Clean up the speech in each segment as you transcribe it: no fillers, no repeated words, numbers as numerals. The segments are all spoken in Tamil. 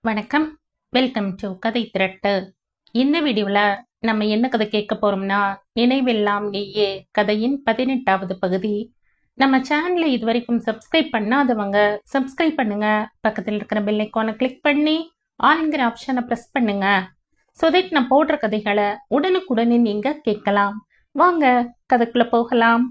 வணக்கம். வெல்கம் டு கதை திரட்டு. இந்த வீடியோவில் நம்ம என்ன கதை கேட்க போறோம்னா, நினைவெல்லாம் நீயே கதையின் 18வது பகுதி. நம்ம சேனலை இதுவரைக்கும் சப்ஸ்கிரைப் பண்ணாதவங்க சப்ஸ்கிரைப் பண்ணுங்க. பக்கத்தில் இருக்கிற பெல் ஐக்கானை கிளிக் பண்ணி ஆளுங்கிற ஆப்ஷனை ப்ரெஸ் பண்ணுங்க. ஸோ தட் நான் போடுற கதைகளை உடனுக்குடனே நீங்க கேட்கலாம். வாங்க கதைக்குள்ள போகலாம்.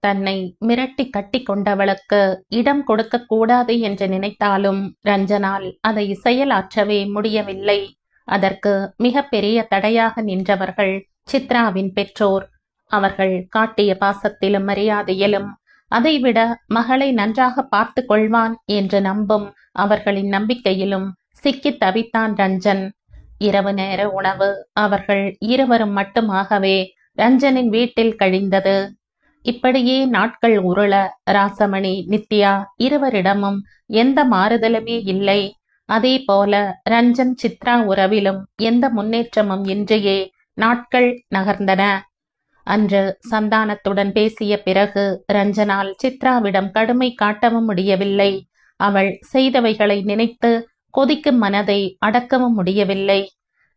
தன்னை மிரட்டி கட்டி கொண்டவளுக்கு இடம் கொடுக்க கூடாது என்று நினைத்தாலும் ரஞ்சனால் அதை செயலாற்றவே முடியவில்லை. அதற்கு மிக பெரிய தடையாக நின்றவர்கள் சித்ராவின் பெற்றோர். அவர்கள் காட்டிய பாசத்திலும் மரியாதையிலும் அதைவிட மகளை நன்றாக பார்த்து கொள்வான் என்று நம்பும் அவர்களின் நம்பிக்கையிலும் சிக்கி தவித்தான் ரஞ்சன். இரவு நேர உணவு அவர்கள் இருவரும் மட்டுமாகவே ரஞ்சனின் வீட்டில் கழிந்தது. இப்படியே நாட்கள் உருள ராசமணி நித்யா இருவரிடமும் எந்த மாறுதலுமே இல்லை. அதே போல ரஞ்சன் சித்ரா உறவிலும் எந்த முன்னேற்றமும் இன்றியே நாட்கள் நகர்ந்தன. அன்று சந்தானத்துடன் பேசிய பிறகு ரஞ்சனால் சித்ராவிடம் கடுமை காட்டவும் முடியவில்லை. அவள் செய்தவைகளை நினைத்து கொதிக்கும் மனதை அடக்கவும் முடியவில்லை.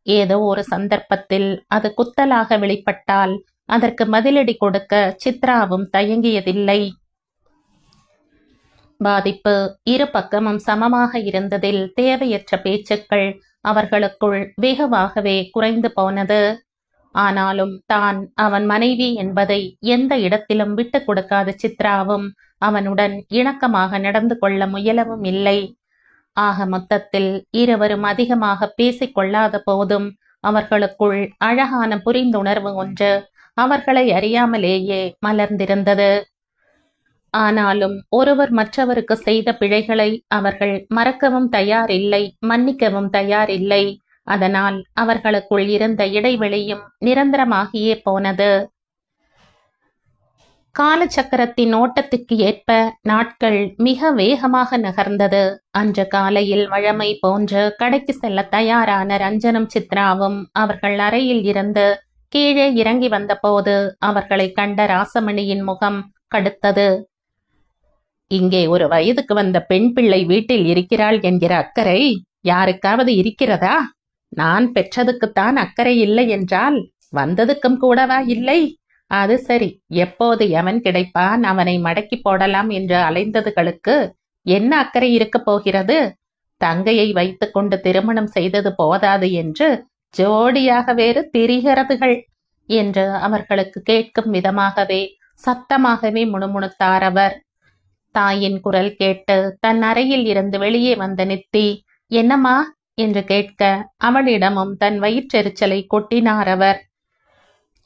ஏதோ ஒரு சந்தர்ப்பத்தில் அது குத்தலாக வெளிப்பட்டால் அதற்கு பதிலடி கொடுக்க சித்ராவும் தயங்கியதில்லை. பாதிப்பு இரு பக்கமும் சமமாக இருந்ததில் தேவையற்ற பேச்சுக்கள் அவர்களுக்குள் வெகுவாகவே குறைந்து போனது. ஆனாலும் தான் அவன் மனைவி என்பதை எந்த இடத்திலும் விட்டு கொடுக்காத சித்ராவும் அவனுடன் இணக்கமாக நடந்து கொள்ள முயலவும் இல்லை. ஆக மொத்தத்தில் இருவரும் அதிகமாக பேசிக்கொள்ளாத போதும் அவர்களுக்குள் அழகான புரிந்துணர்வு ஒன்று அவர்களை அறியாமலேயே மலர்ந்திருந்தது. ஆனாலும் ஒருவர் மற்றவருக்கு செய்த பிழைகளை அவர்கள் மறக்கவும் தயாரில்லை, மன்னிக்கவும் தயாரில்லை. அதனால் அவர்களுக்குள் இருந்த இடைவெளியும் நிரந்தரமாகியே போனது. காலச்சக்கரத்தின் ஓட்டத்துக்கு ஏற்ப நாட்கள் மிக வேகமாக நகர்ந்தது. அன்று காலையில் வழமை போன்று கடைக்கு செல்ல தயாரான ரஞ்சனும் சித்ராவும் அவர்கள் அறையில் இருந்து கீழே இறங்கி வந்தபோது அவர்களை கண்ட ராசமணியின் முகம் கடுத்தது. இங்கே ஒரு வயதுக்கு வந்த பெண் பிள்ளை வீட்டில் இருக்கிறாள் என்கிற அக்கறை யாருக்காவது இருக்கிறதா? நான் பெற்றதுக்குத்தான் அக்கறை இல்லை என்றால் வந்ததுக்கும் கூடவா இல்லை? அது சரி, எப்போது எவன் கிடைப்பான் அவனை மடக்கி போடலாம் என்று அலைந்ததுகளுக்கு என்ன அக்கறை இருக்க போகிறது? தங்கையை வைத்துக் கொண்டு திருமணம் செய்தது போதாது என்று ஜோடியாக வேறு திரிகிறதுகள் என்று அவர்களுக்கு கேட்கும் விதமாகவே சத்தமாகவே முணுமுணுத்தார் அவர். தாயின் குரல் கேட்டு தன் அறையில் இருந்து வெளியே வந்த நித்தி என்னம்மா என்று கேட்க அவளிடமும் தன் வயிற்றெரிச்சலை கொட்டினார் அவர்.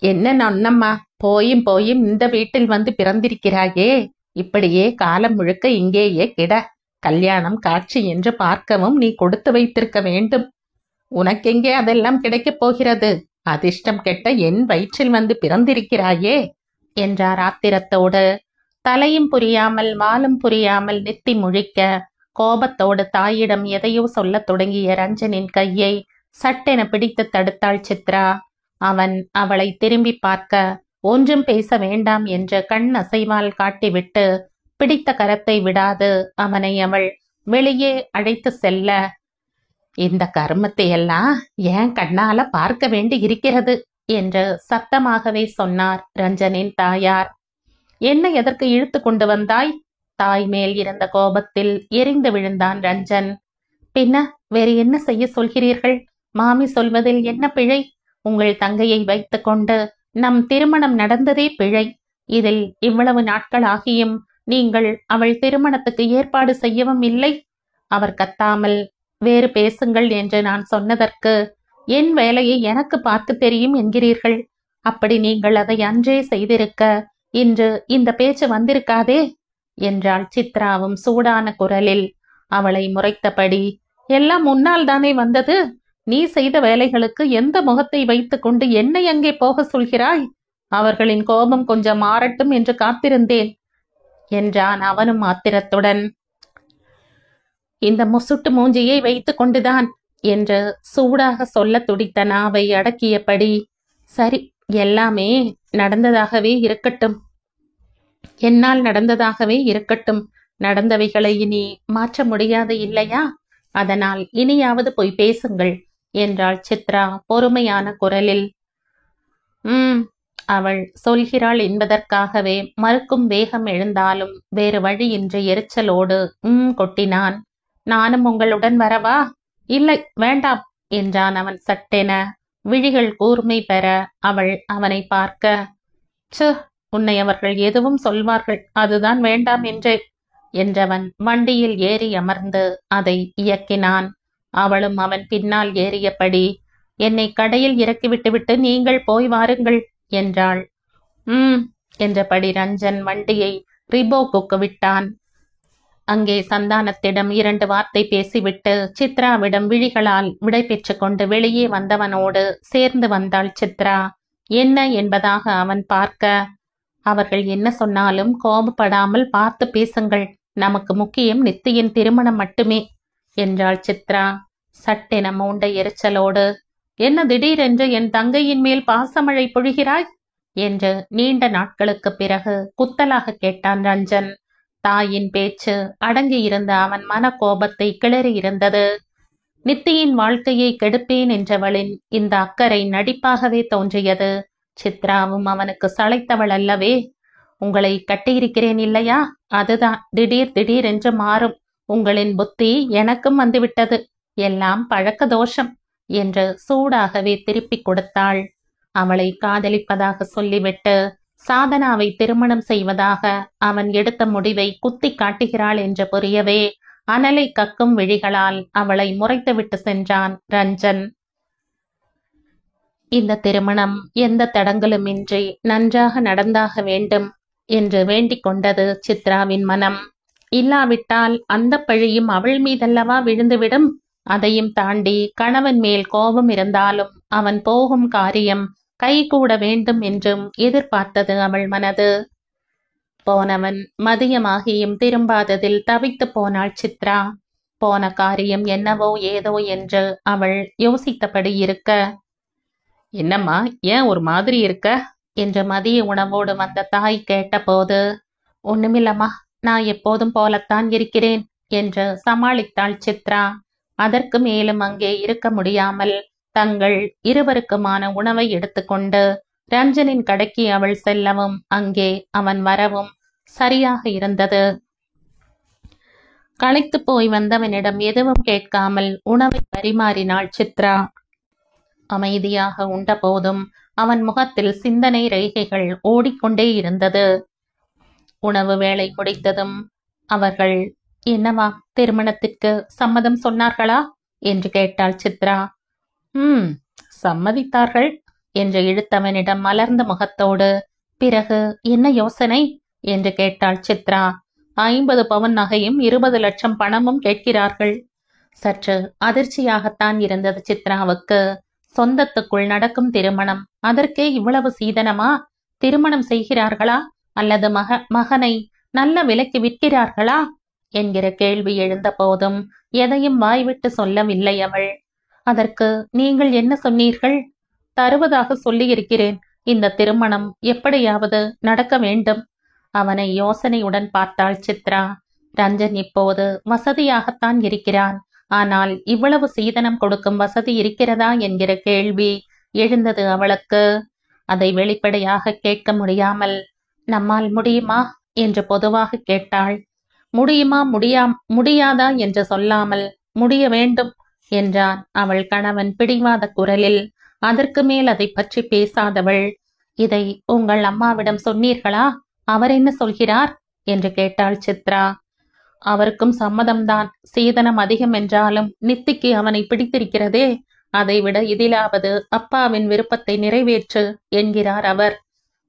என்ன நொன்னம்மா, போயும் போயும் இந்த வீட்டில் வந்து பிறந்திருக்கிறாயே, இப்படியே காலம் முழுக்க இங்கேயே கிட. கல்யாணம் காட்சி என்று பார்க்கவும் நீ கொடுத்து வைத்திருக்க வேண்டும். உனக்கெங்கே அதெல்லாம் கிடைக்கப் போகிறது? அதிர்ஷ்டம் கெட்ட என் வயிற்றில் வந்து பிறந்திருக்கிறாயே என்றார் ஆத்திரத்தோடு. தலையும் புரியாமல் வாலும் புரியாமல் நித்தி முழிக்க கோபத்தோடு தாயிடம் எதையோ சொல்லத் தொடங்கிய ரஞ்சனின் கையை சட்டென பிடித்து தடுத்தாள் சித்ரா. அவன் அவளை திரும்பி பார்க்க ஒன்றும் பேச வேண்டாம் என்று கண் அசைவால் காட்டிவிட்டு பிடித்த கரத்தை விடாது அவனை அவள் வெளியே அழைத்து செல்ல, இந்த கர்மத்தை எல்லாம் ஏன் கண்ணால பார்க்க வேண்டி இருக்கிறது என்று சத்தமாகவே சொன்னார் ரஞ்சனின் தாயார். என்ன எதற்கு இழுத்து கொண்டு வந்தாய்? தாய் மேல் இருந்த கோபத்தில் எரிந்து விழுந்தான் ரஞ்சன். பின்ன வேறு என்ன செய்ய சொல்கிறீர்கள்? மாமி சொல்வதில் என்ன பிழை? உங்கள் தங்கையை வைத்து கொண்டு நம் திருமணம் நடந்ததே பிழை. இதில் இவ்வளவு நாட்கள் ஆகியும் நீங்கள் அவள் திருமணத்துக்கு ஏற்பாடு செய்யவும் இல்லை. அவர் கத்தாமல் வேறு பேசுங்கள் என்று நான் சொன்னதற்கு என் வேலையை எனக்கு பார்த்து தெரியும் என்கிறீர்கள். அப்படி நீங்கள் அதை அன்றே செய்திருக்க இன்று இந்த பேச்சு வந்திருக்காதே என்றாள் சித்ராவும் சூடான குரலில். அவளை முறைத்தபடி, எல்லாம் முன்னால் தானே வந்தது. நீ செய்த வேலைகளுக்கு எந்த முகத்தை வைத்துக் கொண்டு என்னை அங்கே போக சொல்கிறாய்? அவர்களின் கோபம் கொஞ்சம் மாறட்டும் என்று காத்திருந்தேன் என்றான் அவனும் ஆத்திரத்துடன். இந்த முசுட்டு மூஞ்சியை வைத்துக் கொண்டுதான் என்று சூடாக சொல்ல துடித்த நாவை அடக்கியபடி, சரி, எல்லாமே நடந்ததாகவே இருக்கட்டும், என்னால் நடந்ததாகவே இருக்கட்டும். நடந்தவைகளை இனி மாற்ற முடியாது இல்லையா? அதனால் இனியாவது போய் பேசுங்கள் என்றாள் சித்ரா பொறுமையான குரலில். அவள் சொல்கிறாள் என்பதற்காகவே மறுக்கும் வேகம் எழுந்தாலும் வேறு வழியின்றி எரிச்சலோடு கொட்டினான். நானும் உங்களுடன் வரவா? இல்லை, வேண்டாம் என்றான் அவன் சட்டென. விழிகள் கூர்மை பெற அவள் அவனை பார்க்க, சு, உன்னை அவர்கள் எதுவும் சொல்வார்கள், அதுதான் வேண்டாம் என்றவன் வண்டியில் ஏறி அமர்ந்து அதை இயக்கினான். அவளும் அவன் பின்னால் ஏறியபடி, என்னை கடையில் இறக்கிவிட்டுவிட்டு நீங்கள் போய் வாருங்கள் என்றாள். என்றபடி ரஞ்சன் வண்டியை ரிபோக்குக்கு விட்டான். அங்கே சந்தானத்திடம் 2 வார்த்தை பேசிவிட்டு சித்ராவிடம் விழிகளால் விடை பெற்று கொண்டு வெளியே வந்தவனோடு சேர்ந்து வந்தாள் சித்ரா. என்ன என்பதாக அவன் பார்க்க, அவர்கள் என்ன சொன்னாலும் கோபப்படாமல் பார்த்து பேசுங்கள், நமக்கு முக்கியம் நித்தியின் திருமணம் மட்டுமே என்றாள் சித்ரா சட்டென மூண்ட எரிச்சலோடு. என்ன திடீரென்று என் தங்கையின் மேல் பாசமழை பொழிகிறாய் என்று நீண்ட நாட்களுக்கு பிறகு குத்தலாக கேட்டான் ரஞ்சன். தாயின் பேச்சு அடங்கியிருந்த அவன் மன கோபத்தை கிளறியிருந்தது. நித்தியின் வாழ்க்கையை கெடுப்பேன் என்றவளின் இந்த அக்கறை நடிப்பாகவே தோன்றியது. சித்ராவும் அவனுக்கு சளைத்தவள் அல்லவே. உங்களை கட்டியிருக்கிறேன் இல்லையா, அதுதான் திடீர் என்று மாறும். உங்களின் புத்தி எனக்கும் வந்துவிட்டது, எல்லாம் பழக்க தோஷம் என்று சூடாகவே திருப்பிக் கொடுத்தாள். அவளை காதலிப்பதாக சொல்லிவிட்டு சாதனாவை திருமணம் செய்வதாக அவன் எடுத்த முடிவை குத்தி காட்டுகிறாள் என்று புரியவே அனலை கக்கும் விழிகளால் அவளை முறைத்துவிட்டு சென்றான் ரஞ்சன். இந்த திருமணம் எந்த தடங்களுமின்றி நன்றாக நடந்தாக வேண்டும் என்று வேண்டிக் கொண்டது சித்ராவின் மனம். இல்லாவிட்டால் அந்த பழியும் அவள் மீதல்லவா விழுந்துவிடும். அதையும் தாண்டி கணவன் மேல் கோபம் இருந்தாலும் அவன் போகும் காரியம் கைகூட வேண்டும் என்றும் எதிர்பார்த்தது அவள் மனது. போனவன் மதியமாகியும் திரும்பாததில் தவித்து போனாள் சித்ரா. போன காரியம் என்னவோ ஏதோ என்று அவள் யோசித்தபடி இருக்க, என்னம்மா, ஏன் ஒரு மாதிரி இருக்க என்று மதிய உணவோடு வந்த தாய் கேட்டபோது, ஒண்ணுமில்லம்மா, நான் எப்போதும் போலத்தான் இருக்கிறேன் என்று சமாளித்தாள் சித்ரா. அதற்கு மேலும் அங்கே இருக்க முடியாமல் தங்கள் இருவருக்குமான உணவை எடுத்துக்கொண்டு ரஞ்சனின் கடைக்கு அவள் செல்லவும் அங்கே அவன் வரவும் சரியாக இருந்தது. களைத்து போய் வந்தவனிடம் எதுவும் கேட்காமல் உணவை பரிமாறினாள் சித்ரா. அமைதியாக உண்ட போதும் அவன் முகத்தில் சிந்தனை ரேகைகள் ஓடிக்கொண்டே இருந்தது. உணவு வேளை முடித்ததும் அவர்கள், என்னவா, திருமணத்திற்கு சம்மதம் சொன்னார்களா என்று கேட்டாள் சித்ரா. சம்மதித்தார்கள் என்று இழுத்தவனிடம் மலர்ந்த முகத்தோடு, பிறகு என்ன யோசனை என்று கேட்டாள் சித்ரா. 50 பவுன் நகையும் 20 லட்சம் பணமும் கேட்கிறார்கள். சற்று அதிர்ச்சியாகத்தான் இருந்தது சித்ராவுக்கு. சொந்தத்துக்குள் நடக்கும் திருமணம், அதற்கே இவ்வளவு சீதனமா? திருமணம் செய்கிறார்களா அல்லது மகனை நல்ல விலைக்கு விற்கிறார்களா என்கிற கேள்வி எழுந்த போதும் எதையும் வாய்விட்டு சொல்லவில்லை அவள். அதற்கு நீங்கள் என்ன சொன்னீர்கள்? தருவதாக சொல்லியிருக்கிறேன். இந்த திருமணம் எப்படியாவது நடக்க வேண்டும். அவனை யோசனையுடன் பார்த்தாள் சித்ரா. ரஞ்சன் இப்போது வசதியாகத்தான் இருக்கிறான். ஆனால் இவ்வளவு சீதனம் கொடுக்கும் வசதி இருக்கிறதா என்கிற கேள்வி எழுந்தது அவளுக்கு. அதை வெளிப்படையாக கேட்க முடியாமல், நம்மால் முடியுமா என்று பொதுவாக கேட்டாள். முடியுமா முடியாதா என்று சொல்லாமல், முடிய வேண்டும் என்றான் அவள் கணவன் பிடிவாத குரலில். அதற்கு மேல் அதை பற்றி பேசாதவள், இதை உங்கள் அம்மாவிடம் சொன்னீர்களா? அவர் என்ன சொல்கிறார் என்று கேட்டாள் சித்ரா. அவருக்கும் சம்மதம்தான். சீதனம் அதிகம் என்றாலும் நித்திக்கு அவனை பிடித்திருக்கிறதே. அதைவிட இதிலாவது அப்பாவின் விருப்பத்தை நிறைவேற்று என்கிறார் அவர்.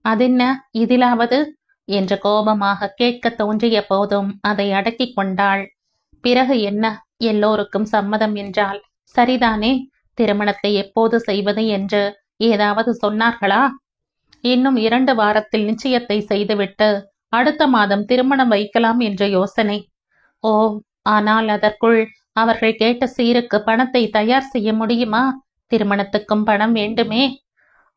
அதென்ன இதிலாவது என்று கோபமாக கேட்க தோன்றிய போதும் அதை அடக்கிக் கொண்டாள். பிறகு என்ன, எல்லோருக்கும் சம்மதம் என்றால் சரிதானே. திருமணத்தை எப்போது செய்வது என்று ஏதாவது சொன்னார்களா? இன்னும் 2 வாரத்தில் நிச்சயத்தை செய்துவிட்டு அடுத்த மாதம் திருமணம் வைக்கலாம் என்ற யோசனை. ஓ, ஆனால் அதற்குள் அவர்கள் கேட்ட சீருக்கு பணத்தை தயார் செய்ய முடியுமா? திருமணத்துக்கும் பணம் வேண்டுமே.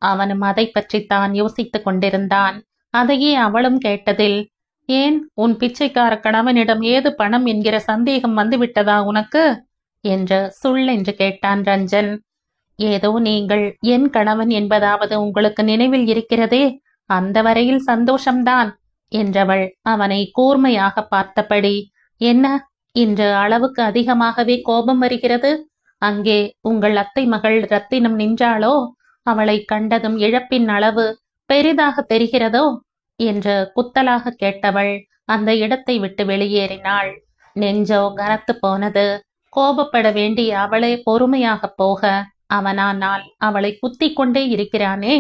அவனும் அதை பற்றித்தான் யோசித்துக் கொண்டிருந்தான். அதையே அவளும் கேட்டதில், ஏன் உன் பிச்சைக்கார கணவனிடம் ஏது பணம் என்கிற சந்தேகம் வந்துவிட்டதா உனக்கு என்று சுள்ளென்று கேட்டான் ரஞ்சன். ஏதோ நீங்கள் என் கணவன் என்பதாவது உங்களுக்கு நினைவில் இருக்கிறதே, அந்த வரையில் சந்தோஷம்தான் என்றவள் அவனை கூர்மையாக பார்த்தபடி, என்ன இன்று அளவுக்கு அதிகமாகவே கோபம் வருகிறது? அங்கே உங்கள் அத்தை மகள் ரத்தினம் நின்றாளோ? அவளை கண்டதும் இழப்பின் அளவு பெரிதாக தெரிகிறதோ என்று குத்தலாக கேட்டவள் அந்த இடத்தை விட்டு வெளியேறினாள். நெஞ்சோ கனத்து போனது. கோபப்பட வேண்டிய அவளே பொறுமையாக போக அவனானால் அவளை குத்திக் கொண்டே இருக்கிறானே.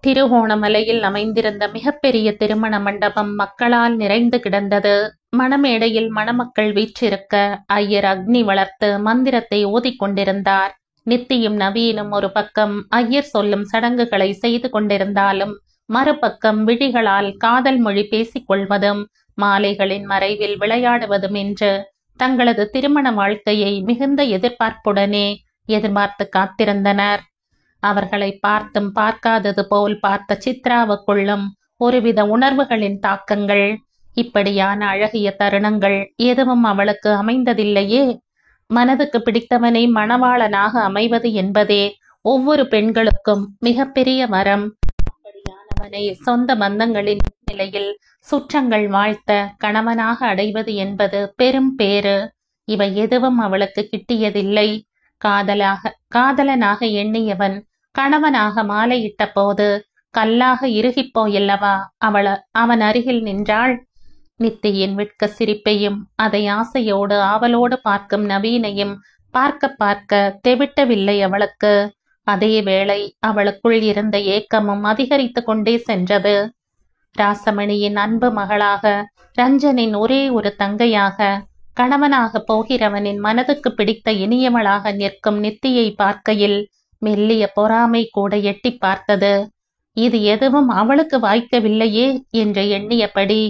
திருகோணமலையில் அமைந்திருந்த மிகப்பெரிய திருமண மண்டபம் மக்களால் நிறைந்து கிடந்தது. மணமேடையில் மணமக்கள் வீற்றிருக்க ஐயர் அக்னி வளர்த்து மந்திரத்தை ஓதிக்கொண்டிருந்தார். நித்தியும் நவீனும் ஒரு பக்கம் ஐயர் சொல்லும் சடங்குகளை செய்து கொண்டிருந்தாலும் மறுபக்கம் விழிகளால் காதல் மொழி பேசிக் கொள்வதும் மாலைகளின் மறைவில் விளையாடுவதும் என்று தங்களது திருமண வாழ்க்கையை மிகுந்த எதிர்பார்ப்புடனே எதிர்பார்த்து காத்திருந்தனர். அவர்களை பார்த்தும் பார்க்காதது போல் பார்த்த சித்ராவுக்குள்ளும் ஒருவித உணர்வுகளின் தாக்கங்கள். இப்படியான அழகிய தருணங்கள் எதுவும் அவளுக்கு அமைந்ததில்லையே. மனதுக்கு பிடித்தவனை மணவாளனாக அமைவது என்பதே ஒவ்வொரு பெண்களுக்கும் மிகப்பெரிய வரம். அப்படியானவனை சொந்த பந்தங்களின் நிலையில் சுற்றங்கள் வாழ்த்த கணவனாக அடைவது என்பது பெரும் பேறு. இவை எதுவும் அவளுக்கு கிட்டியதில்லை. காதலனாக எண்ணியவன் கணவனாக மாலையிட்ட போது கல்லாக இறுகிப்போயல்லவா அவன் அருகில் நின்றாள். நித்தியின் விட்க சிரிப்பையும் அதை ஆசையோடு ஆவலோடு பார்க்கும் நவீனையும் பார்க்க பார்க்க தெவிட்டவில்லை அவளுக்கு. அதே வேளை அவளுக்குள் இருந்த ஏக்கமும் அதிகரித்து கொண்டே சென்றது. ராசமணியின் அன்பு மகளாக, ரஞ்சனின் ஒரே ஒரு தங்கையாக, கணவனாக போகிறவனின் மனதுக்கு பிடித்த இனியவளாக நிற்கும் நித்தியை பார்க்கையில் மெல்லிய பொறாமை கூட எட்டி பார்த்தது. இது எதுவும் அவளுக்கு வாய்க்கவில்லையே என்று எண்ணியபடி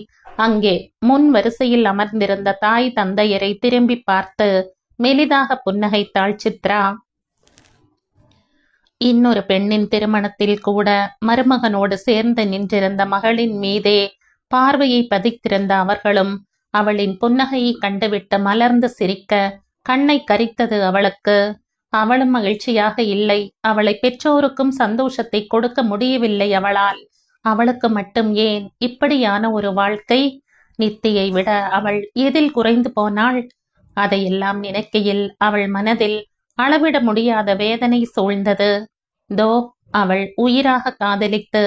அங்கே முன் வரிசையில் அமர்ந்திருந்த தாய் தந்தையரை திரும்பி பார்த்து மெலிதாக புன்னகைத்தாள் சித்ரா. இன்னொரு பெண்ணின் திருமணத்தில் கூட மருமகனோடு சேர்ந்து நின்றிருந்த மகளின் மீதே பார்வையை பதித்திருந்த அவர்களும் அவளின் புன்னகையை கண்டுவிட்டு மலர்ந்து சிரிக்க கண்ணை கரித்தது அவளுக்கு. அவளும் மகிழ்ச்சியாக இல்லை. அவளை பெற்றோருக்கும் சந்தோஷத்தை கொடுக்க முடியவில்லை அவளால். அவளுக்கு மட்டும் ஏன் இப்படியான ஒரு வாழ்க்கை? நித்தியை விட அவள் எதில் குறைந்து போனாள்? அதையெல்லாம் நினைக்கையில் அவள் மனதில் அளவிட முடியாத வேதனை சூழ்ந்தது. அவள் உயிராக காதலித்து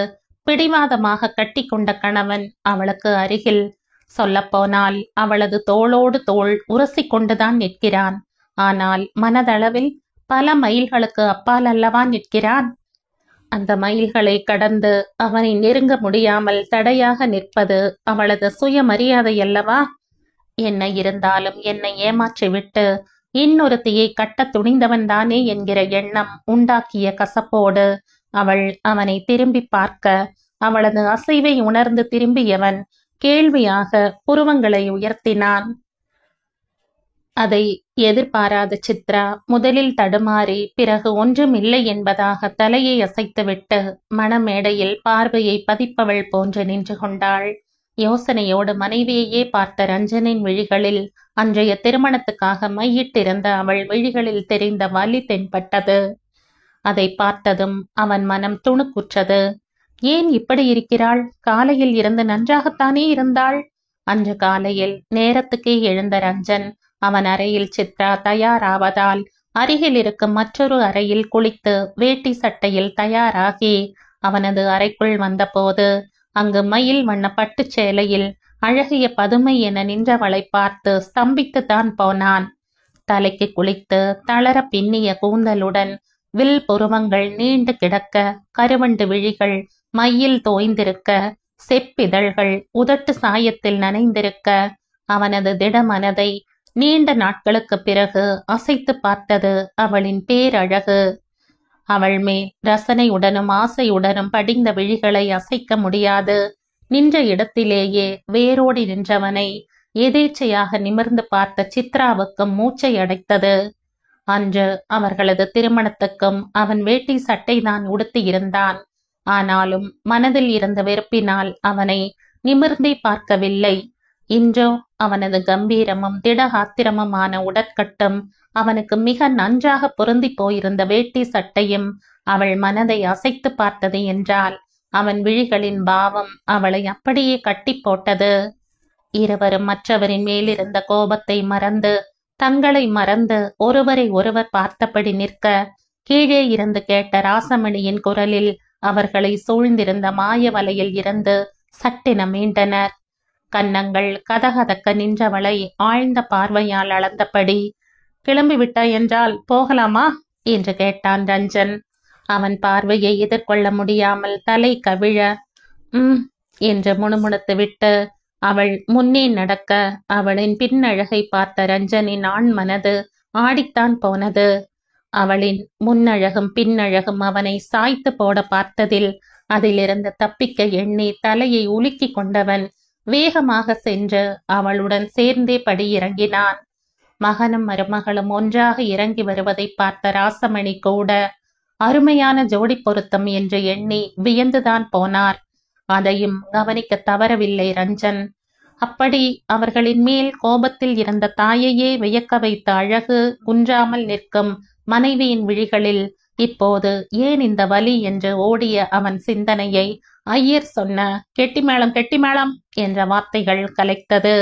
பிடிவாதமாக கட்டி கொண்ட கணவன் அவளுக்கு அருகில், சொல்லப்போனால் அவளது தோளோடு தோள் உரசி கொண்டுதான் நிற்கிறான். ஆனால் மனதளவில் பல மைல்களுக்கு அப்பால் அல்லவா நிற்கிறான். அந்த மைல்களை கடந்து அவனை நெருங்க முடியாமல் தடையாக நிற்பது அவளது சுயமரியாதை அல்லவா? என்ன இருந்தாலும் என்னை ஏமாற்றிவிட்டு இன்னொருத்தியை கட்ட துணிந்தவன் தானே என்கிற எண்ணம் உண்டாக்கிய கசப்போடு அவள் அவனை திரும்பி பார்க்க, அவளது அசைவை உணர்ந்து திரும்பியவன் கேள்வியாக புருவங்களை உயர்த்தினான். அதை எதிர்பாராத சித்ரா முதலில் தடுமாறி பிறகு ஒன்றுமில்லை என்பதாக தலையை அசைத்துவிட்டு மணமேடையில் பார்வையை பதிப்பவள் போன்று நின்று கொண்டாள். யோசனையோடு மனைவியையே பார்த்த ரஞ்சனின் விழிகளில் அன்றைய திருமணத்துக்காக மையிட்டிருந்த அவள் விழிகளில் தெரிந்த வலி தென்பட்டது. அதை பார்த்ததும் அவன் மனம் துணுக்குற்றது. ஏன் இப்படி இருக்கிறாள்? காலையில் இருந்து நன்றாகத்தானே இருந்தாள். அன்று காலையில் நேரத்துக்கே எழுந்த ரஞ்சன் அவன் அறையில் சித்ரா தயாராவதால் அருகில் இருக்கும் மற்றொரு அறையில் குளித்து வேட்டி சட்டையில் தயாராகி அவனது அறைக்குள் வந்தபோது அங்கு மயில் வண்ண பட்டுச் சேலையில் அழகிய பதுமை என நின்றவளை பார்த்து ஸ்தம்பித்துத்தான் போனான். தலைக்கு குளித்து தளர பின்னிய கூந்தலுடன் வில் புருவங்கள் நீண்டு கிடக்க, கருவண்டு விழிகள் மையில் தோய்ந்திருக்க, செப்பிதழ்கள் உதட்டு சாயத்தில் நனைந்திருக்க அவனது திடமனதை நீண்ட நாட்களுக்கு பிறகு அசைத்து பார்த்தது அவளின் பேரழகு. அவள் மேல் ரசனையுடனும் ஆசையுடனும் படிந்த விழிகளை அசைக்க முடியாது. நின்ற இடத்திலேயே வேரோடி நின்றவனை எதேச்சையாக நிமிர்ந்து பார்த்த சித்ராவுக்கும் மூச்சை அடைத்தது. அன்று அவர்களது திருமணத்துக்கும் அவன் வேட்டி சட்டைதான் உடுத்தியிருந்தான். ஆனாலும் மனதில் இருந்த வெறுப்பினால் அவனை நிமிர்ந்தே பார்க்கவில்லை. இன்றோ அவனது கம்பீரமும் திடகாத்திரமுமான உடற்கட்டும் அவனுக்கு மிக நன்றாக பொருந்தி போயிருந்த வேட்டி சட்டையும் அவள் மனதை அசைத்து பார்த்தது என்றால் அவன் விழிகளின் பாவம் அவளை அப்படியே கட்டி போட்டது. இருவரும் மற்றவரின் மேலிருந்த கோபத்தை மறந்து தங்களை மறந்து ஒருவரை ஒருவர் பார்த்தபடி நிற்க கீழே இருந்து கேட்ட ராசமணியின் குரலில் அவர்களை சூழ்ந்திருந்த மாய வலையில் இருந்து சட்டென மீண்டனர். கன்னங்கள் கதகதக்க நின்றவளை ஆழ்ந்த பார்வையால் அளந்தபடி, கிளம்பிவிட்டாய் என்றால் போகலாமா என்று கேட்டான் ரஞ்சன். அவன் பார்வையை எதிர்கொள்ள முடியாமல் தலை கவிழ என்று முணுமுணுத்து விட்டு அவள் முன்னே நடக்க அவளின் பின்னழகை பார்த்த ரஞ்சனின் ஆண் மனது ஆடித்தான் போனது. அவளின் முன்னழகும் பின்னழகும் அவனை சாய்த்து போட பார்த்ததில் அதிலிருந்து தப்பிக்க எண்ணி தலையை உலுக்கி கொண்டவன் வேகமாக சென்று அவளுடன் சேர்ந்தே படியிறங்கினான். மகனும் மருமகளும் ஒன்றாக இறங்கி வருவதை பார்த்த ராசமணி கூட அருமையான ஜோடி பொருத்தம் என்று எண்ணி வியந்துதான் போனார். அதையும் கவனிக்க தவறவில்லை ரஞ்சன். அப்படி அவர்களின் மேல் கோபத்தில் இருந்த தாயையே வியக்க வைத்த அழகு குன்றாமல் நிற்கும் மனைவியின் விழிகளில் இப்போது ஏன் இந்த வலி என்று ஓடிய அவன் சிந்தனையை ஐயர் சொன்ன கெட்டிமேளம் கெட்டிமேளம் என்ற வார்த்தைகள் கலைத்தது.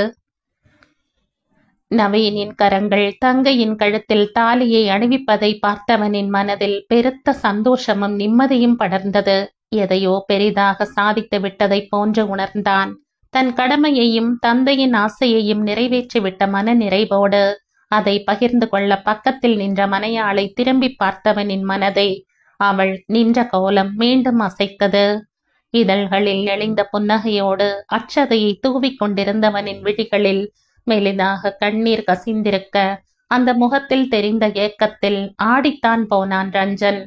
நவீனின் கரங்கள் தங்கையின் கழுத்தில் தாலியை அணிவிப்பதை பார்த்தவனின் மனதில் பெருத்த சந்தோஷமும் நிம்மதியும் படர்ந்தது. எதையோ பெரிதாக சாதித்து விட்டதை போன்று உணர்ந்தான். தன் கடமையையும் தந்தையின் ஆசையையும் நிறைவேற்றிவிட்ட மன நிறைவோடு அதை பகிர்ந்து கொள்ள பக்கத்தில் நின்ற மனையாளை திரும்பி பார்த்தவனின் மனதை அவள் நின்ற கோலம் மீண்டும் அசைத்தது. இதழ்களில் நெளிந்த புன்னகையோடு அச்சதையை தூவிக் கொண்டிருந்தவனின் விழிகளில் மெலிதாக கண்ணீர் கசிந்திருக்க அந்த முகத்தில் தெரிந்த ஏக்கத்தில் ஆடித்தான் போனான் ரஞ்சன்.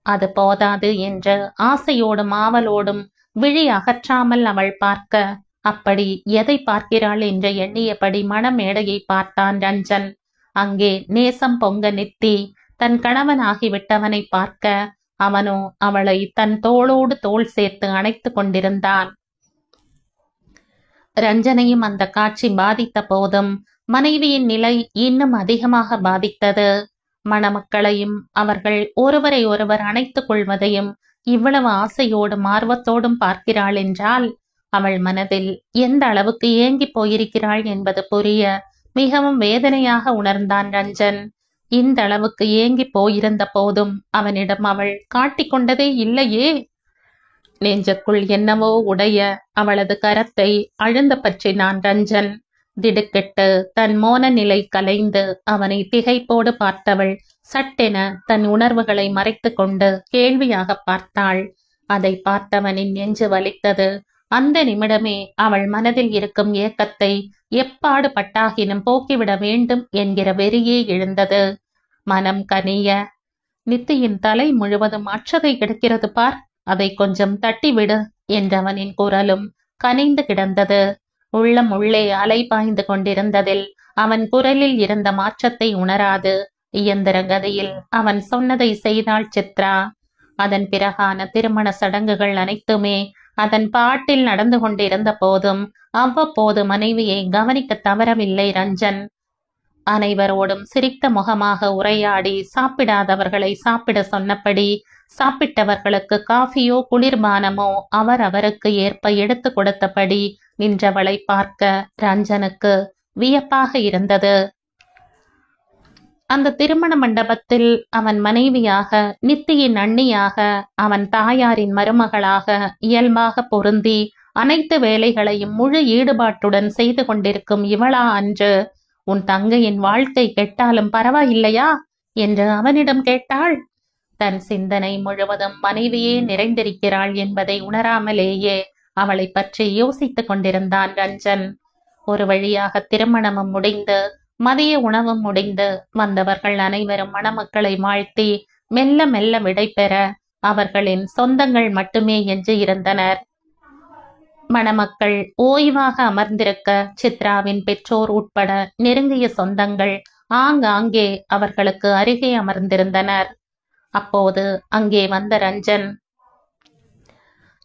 அது போதாது என்று ஆசையோடும் ஆவலோடும் விழி அகற்றாமல் அவள் பார்க்க, அப்படி எதை பார்க்கிறாள் என்று எண்ணியபடி மணமேடையை பார்த்தான் ரஞ்சன். அங்கே நேசம் பொங்க நித்தி தன் கணவன் ஆகிவிட்டவனை பார்க்க அவனோ அவளை தன் தோளோடு தோள் சேர்த்து அணைத்து கொண்டிருந்தான். ரஞ்சனையும் அந்த காட்சி பாதித்த போதும் மனைவியின் நிலை இன்னும் அதிகமாக பாதித்தது. மணமக்களையும் அவர்கள் ஒருவரை ஒருவர் அணைத்துக் கொள்வதையும் இவ்வளவு ஆசையோடும் ஆர்வத்தோடும் பார்க்கிறாள் என்றால் அவள் மனதில் எந்த அளவுக்கு ஏங்கி போயிருக்கிறாள் என்பது புரிய மிகவும் வேதனையாக உணர்ந்தான் ரஞ்சன். இந்த அளவுக்கு ஏங்கி போயிருந்த போதும் அவனிடம் அவள் காட்டிக்கொண்டதே இல்லையே. நெஞ்சுக்குள் என்னவோ உடைய அவளது கரத்தை அழுந்த பற்றினான் ரஞ்சன். திடுக்கிட்டு தன் மோன நிலை கலைந்து அவனை திகைப்போடு பார்த்தவள் சட்டென தன் உணர்வுகளை மறைத்து கொண்டு கேள்வியாக பார்த்தாள். அதை பார்த்தவனின் நெஞ்சு வலித்தது. அந்த நிமிடமே அவள் மனதில் இருக்கும் ஏக்கத்தை எப்பாடு பட்டாகினும் போக்கிவிட வேண்டும் என்கிற வெறியே எழுந்தது. மனம் கனிய, நித்தியின் தலை முழுவதும் அச்சதை கிடக்கிறது பார், அதை கொஞ்சம் தட்டிவிடு என்றவனின் குரலும் கனிந்து கிடந்தது. உள்ளம் உள்ளே அலை பாய்ந்து கொண்டிருந்ததில் அவன் குரலில் இருந்த மாற்றத்தை உணராது இயந்திர கதியில் அவன் சொன்னதை செய்தாள் சித்ரா. அதன் பிறகான திருமண சடங்குகள் அனைத்துமே அதன் பாட்டில் நடந்து கொண்டிருந்த போதும் அவ்வப்போது மனைவியை கவனிக்க தவறவில்லை ரஞ்சன். அனைவரோடும் சிரித்த முகமாக உரையாடி சாப்பிடாதவர்களை சாப்பிட சொன்னபடி சாப்பிட்டவர்களுக்கு காஃபியோ குளிர்பானமோ அவருக்கு ஏற்ப எடுத்து கொடுத்தபடி நின்றவளை பார்க்க ரஞ்சனுக்கு வியப்பாக இருந்தது. அந்த திருமண மண்டபத்தில் அவன் மனைவியாக, நித்தியின் அண்ணியாக, அவன் தாயாரின் மருமகளாக இயல்பாக பொருந்தி அனைத்து வேலைகளையும் முழு ஈடுபாட்டுடன் செய்து கொண்டிருக்கும் இவளா அன்று உன் தங்கையின் வாழ்க்கை கெட்டாலும் பரவாயில்லையா என்று அவனிடம் கேட்டாள். தன் சிந்தனை முழுவதும் மனைவியே நிறைந்திருக்கிறாள் என்பதை உணராமலேயே அவளை பற்றி யோசித்துக் கொண்டிருந்தான் ரஞ்சன். ஒரு வழியாக திருமணமும் முடிந்து மதிய உணவும் முடிந்து வந்தவர்கள் அனைவரும் மணமக்களை வாழ்த்தி மெல்ல மெல்ல விடை பெற அவர்களின் சொந்தங்கள் மட்டுமே எஞ்சி இருந்தனர். மணமக்கள் ஓய்வாக அமர்ந்திருக்க சித்ராவின் பெற்றோர் உட்பட நெருங்கிய சொந்தங்கள் ஆங்காங்கே அவர்களுக்கு அருகே அமர்ந்திருந்தனர். அப்போது அங்கே வந்த ரஞ்சன்,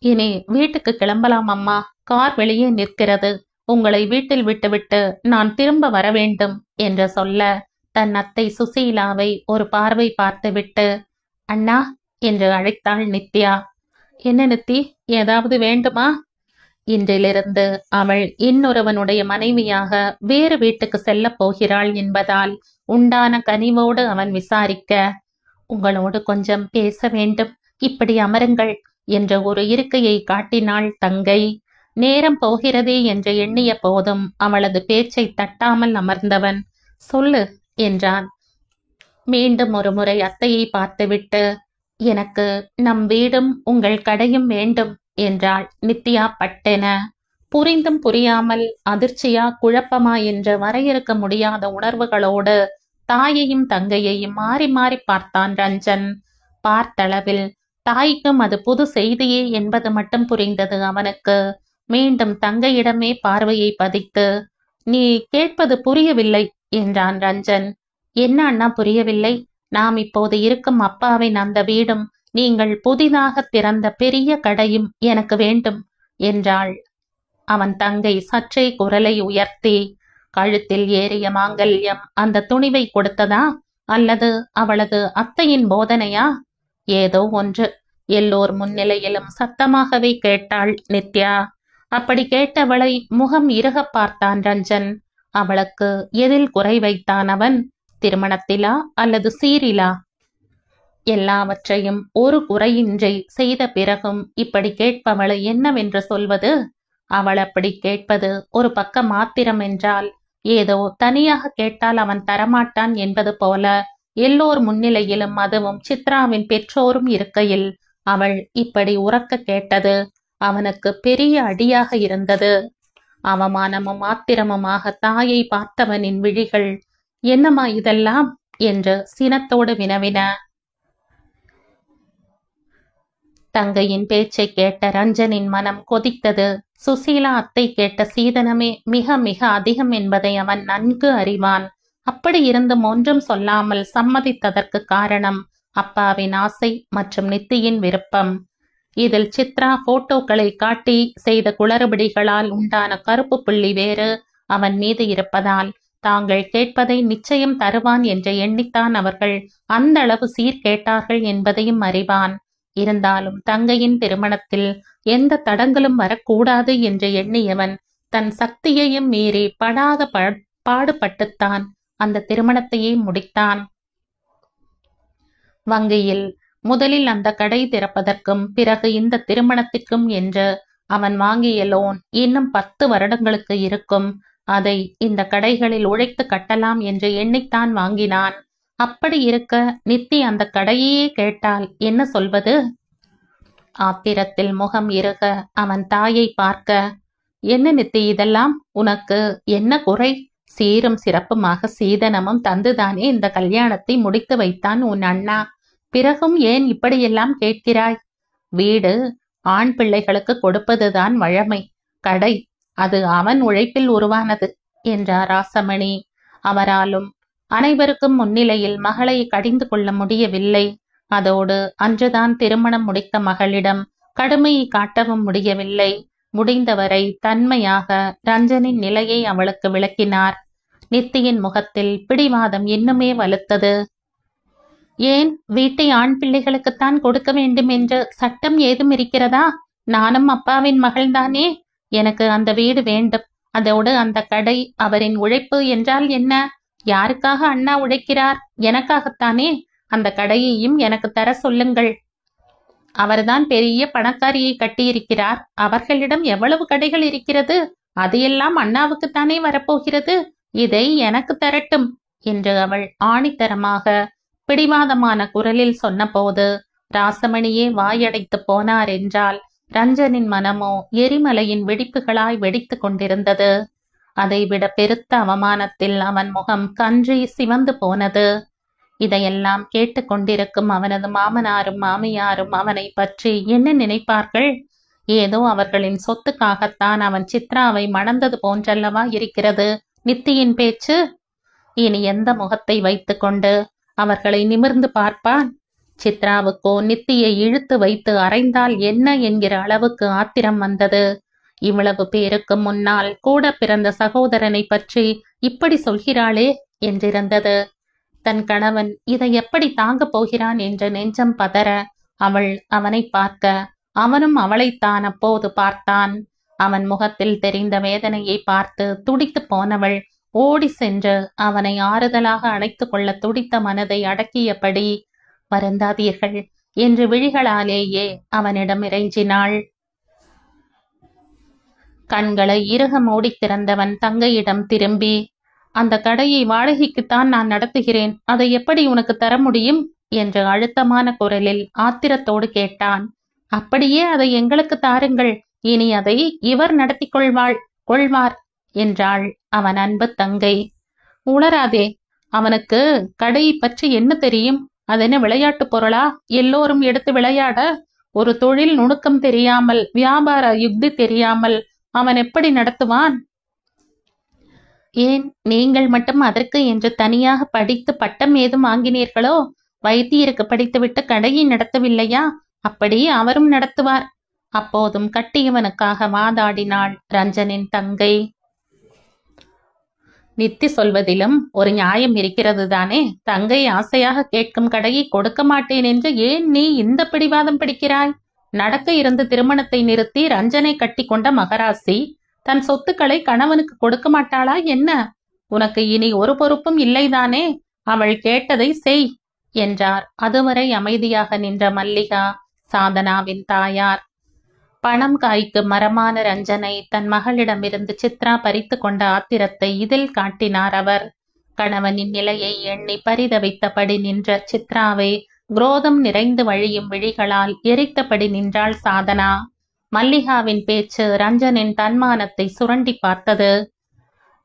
இனி வீட்டுக்கு கிளம்பலாம் அம்மா. கார் வெளியே நிற்கிறது. உங்களை வீட்டில் விட்டுவிட்டு நான் திரும்ப வர வேண்டும் என்று சொல்ல, தன் அத்தை சுசீலாவை ஒரு பார்வை பார்த்துவிட்டு, அண்ணா என்று அழைத்தாள் நித்யா. என்ன நித்தி, ஏதாவது வேண்டுமா? இன்றிலிருந்து அவள் இன்னொருவனுடைய மனைவியாக வேறு வீட்டுக்கு செல்லப் போகிறாள் என்பதால் உண்டான கனிவோடு அவன் விசாரிக்க, உங்களோடு கொஞ்சம் பேச வேண்டும், இப்படி அமருங்கள் என்ற ஒரு இருக்கையை காட்டினாள் தங்கை. நேரம் போகிறதே என்று எண்ணிய போதும் அவளது பேச்சை தட்டாமல் அமர்ந்தவன், சொல்லு என்றான். மீண்டும் ஒரு முறை அத்தையை பார்த்துவிட்டு, எனக்கு நம் வீடும் உங்கள் கடையும் வேண்டும் என்றாள் நித்யா பட்டென. புரிந்தும் புரியாமல், அதிர்ச்சியா குழப்பமா என்ற வரையறுக்க முடியாத உணர்வுகளோடு தாயையும் தங்கையையும் மாறி மாறி பார்த்தான் ரஞ்சன். பார்த்தளவில் தாய்க்கும் அது புது செய்தியே என்பது மட்டும் புரிந்தது அவனுக்கு. மீண்டும் தங்கையிடமே பார்வையை பதித்து, நீ கேட்பது புரியவில்லை என்றான் ரஞ்சன். என்ன அண்ணா புரியவில்லை? நாம் இப்போது இருக்கும் அப்பாவின் அந்த வீடும் நீங்கள் புதிதாக திறந்த பெரிய கடையும் எனக்கு வேண்டும் என்றாள். அவன் தங்கை சற்றே குரலை உயர்த்தி, கழுத்தில் ஏறிய மாங்கல்யம் அந்த துணிவை கொடுத்ததா, அல்லது அவளது அத்தையின் போதனையா? ஏதோ ஒன்று. எல்லோர் முன்னிலையிலும் சத்தமாகவே கேட்டாள் நித்யா. அப்படி கேட்டவளை முகம் இறுக பார்த்தான் ரஞ்சன். அவளுக்கு எதில் குறை வைத்தான் அவன்? திருமணத்திலா அல்லது சீரிலா? எல்லாவற்றையும் ஒரு குறையின்றி செய்த பிறகும் இப்படி கேட்பவளை என்னவென்று சொல்வது? அவள் அப்படி கேட்பது ஒரு பக்கம் மாத்திரம் என்றால், ஏதோ தனியாக கேட்டால் அவன் தரமாட்டான் என்பது போல எல்லோர் முன்னிலையிலும், அதுவும் சித்ராவின் பெற்றோரும் இருக்கையில் அவள் இப்படி உரக்க கேட்டது அவனுக்கு பெரிய அடியாக இருந்தது. அவமானமும் ஆத்திரமுமாக தாயை பார்த்தவனின் விழிகள், என்னம்மா இதெல்லாம் என்று சினத்தோடு வினவின. தங்கையின் பேச்சை கேட்ட ரஞ்சனின் மனம் கொதித்தது. சுசீலா அத்தை கேட்ட சீதனமே மிக மிக அதிகம் என்பதை அவன் நன்கு அறிவான். அப்படி இருந்தும் ஒன்றும் சொல்லாமல் சம்மதித்ததற்கு காரணம் அப்பாவின் ஆசை மற்றும் நித்தியின் விருப்பம். இதில் சித்ரா போட்டோக்களை காட்டி செய்த குளறுபடிகளால் உண்டான கருப்பு புள்ளி வேறு அவன் மீது இருப்பதால் தாங்கள் கேட்பதை நிச்சயம் தருவான் என்று எண்ணித்தான் அவர்கள் அந்த அளவு சீர் கேட்டார்கள் என்பதையும் அறிவான். இருந்தாலும் தங்கையின் திருமணத்தில் எந்த தடங்களும் வரக்கூடாது என்று எண்ணியவன் தன் சக்தியையும் மீறி படாத பாடுபட்டுத்தான் அந்த திருமணத்தையே முடித்தான். வங்கியில் முதலில் அந்த கடை திறப்பதற்கும் பிறகு இந்த திருமணத்திற்கும் என்று அவன் வாங்கிய லோன் இன்னும் 10 வருடங்களுக்கு இருக்கும். அதை இந்த கடைகளில் உழைத்து கட்டலாம் என்று எண்ணித்தான் வாங்கினான். அப்படி இருக்க நித்தி அந்த கடையே கேட்டால் என்ன சொல்வது? ஆத்திரத்தில் முகம் இறுக அவன் தாயை பார்க்க, என்ன நித்தி இதெல்லாம்? உனக்கு என்ன குறை? சீரும் சிறப்புமாக சீதனமும் தந்துதானே இந்த கல்யாணத்தை முடித்து வைத்தான் உன் அண்ணா. பிறகும் ஏன் இப்படியெல்லாம் கேட்கிறாய்? வீடு ஆண் பிள்ளைகளுக்கு கொடுப்பதுதான் வழமை. கடை அது அவன் உழைப்பில் உருவானது என்றார் ராசமணி. அவராலும் அனைவருக்கும் முன்னிலையில் மகளை கடிந்து கொள்ள முடியவில்லை. அதோடு அன்றுதான் திருமணம் முடித்த மகளிடம் கடுமையை காட்டவும் முடியவில்லை. முடிந்தவரை தன்மையாக ரஞ்சனின் நிலையை அவளுக்கு விளக்கினார். நித்தியின் முகத்தில் பிடிவாதம் இன்னுமே வலுத்தது. ஏன் வீட்டை ஆண் பிள்ளைகளுக்குத்தான் கொடுக்க வேண்டும் என்று சட்டம் ஏதும் இருக்கிறதா? நானும் அப்பாவின் மகள்தானே. எனக்கு அந்த வீடு வேண்டும். அதோடு அந்த கடை அவரின் உழைப்பு என்றால் என்ன? யாருக்காக அண்ணா உழைக்கிறார்? எனக்காகத்தானே. அந்த கடையையும் எனக்கு தர சொல்லுங்கள். அவர்தான் பெரிய பணக்காரியை கட்டியிருக்கிறார். அவர்களிடம் எவ்வளவு கடைகள் இருக்கிறது? அதையெல்லாம் அண்ணாவுக்குத்தானே வரப்போகிறது. இதை எனக்கு தரட்டும் என்று அவள் ஆணித்தரமாக பிடிவாதமான குரலில் சொன்னபோது ராசமணியே வாயடைத்து போனார் என்றால், ரஞ்சனின் மனமோ எரிமலையின் வெடிப்புகளாய் வெடித்து கொண்டிருந்தது. அதைவிட பெருத்த அவமானத்தில் அவன் முகம் கன்றி சிவந்து போனது. இதையெல்லாம் கேட்டுக்கொண்டிருக்கும் அவனது மாமனாரும் மாமியாரும் அவனை பற்றி என்ன நினைப்பார்கள்? ஏதோ அவர்களின் சொத்துக்காகத்தான் அவன் சித்ராவை மணந்தது போன்றல்லவா இருக்கிறது நித்தியின் பேச்சு. இனி எந்த முகத்தை வைத்துக்கொண்டு அவர்களை நிமிர்ந்து பார்ப்பான்? சித்ராவுக்கோ நித்தியை இழுத்து வைத்து அறைந்தால் என்ன என்கிற அளவுக்கு ஆத்திரம் வந்தது. இவ்வளவு பேருக்கு முன்னால் கூட பிறந்த சகோதரனை பற்றி இப்படி சொல்கிறாளே என்றிருந்தது. தன் கணவன் இதை எப்படி தாங்கப் போகிறான் என்ற நெஞ்சம் பதற அவள் அவனை பார்க்க, அவனும் அவளைத்தான் அப்போது பார்த்தான். அவன் முகத்தில் தெரிந்த வேதனையை பார்த்து துடித்து போனவள் ஓடி சென்று அவனை ஆறுதலாக அணைத்துக் கொள்ள துடித்த மனதை அடக்கியபடி, வருந்தாதீர்கள் என்று விழிகளாலேயே அவனிடம் இறைஞ்சினாள். கண்களை இறுக மூடி திறந்தவன் தங்கையிடம் திரும்பி, அந்த கடையை வாடகைக்குத்தான் நான் நடத்துகிறேன், அதை எப்படி உனக்கு தர முடியும் என்று அழுத்தமான குரலில் ஆத்திரத்தோடு கேட்டான். அப்படியே அதை எங்களுக்கு தாருங்கள், இனி அதை இவர் நடத்தி கொள்வார் என்றாள் அவன் அன்பு தங்கை. உளராதே, அவனுக்கு கடையை பற்றி என்ன தெரியும்? அதென்ன விளையாட்டு பொருளா எல்லோரும் எடுத்து விளையாட? ஒரு தொழில் நுணுக்கம் தெரியாமல், வியாபார யுக்தி தெரியாமல் அவன் எப்படி நடத்துவான்? ஏன் நீங்கள் மட்டும் அதற்கு என்று தனியாக படித்து பட்டம் ஏதும் வாங்கினீர்களோ? வைத்தியருக்கு படித்துவிட்டு கடையை நடத்தவில்லையா? அப்படி அவரும் நடத்துவார். அப்போதும் கட்டியவனுக்காக வாதாடினாள் ரஞ்சனின் தங்கை. நித்தி சொல்வதிலும் ஒரு நியாயம் இருக்கிறது தானே? தங்கை ஆசையாக கேட்கும் கடையை கொடுக்க மாட்டேன் என்று ஏன் நீ இந்த பிடிவாதம் பிடிக்கிறாய்? நடக்க இருந்த திருமணத்தை நிறுத்தி ரஞ்சனை கட்டி கொண்ட மகராசி தன் சொத்துக்களை கணவனுக்கு கொடுக்க மாட்டாளா என்ன? உனக்கு இனி ஒரு பொறுப்பும் இல்லைதானே? அவள் கேட்டதை செய் என்றார் அதுவரை அமைதியாக நின்ற மல்லிகா, சாதனாவின் தாயார். பணம் காய்க்கு மரமான ரஞ்சனை தன் மகளிடமிருந்து சித்ரா பறித்து கொண்ட ஆத்திரத்தை இதில் காட்டினார் அவர். கணவனின் நிலையை எண்ணி பரிதவித்தபடி நின்ற சித்ராவை குரோதம் நிறைந்து வழியும் விழிகளால் எரித்தபடி நின்றாள் சாதனா. மல்லிகாவின் பேச்சு ரஞ்சனின் தன்மானத்தை சுரண்டி பார்த்தது.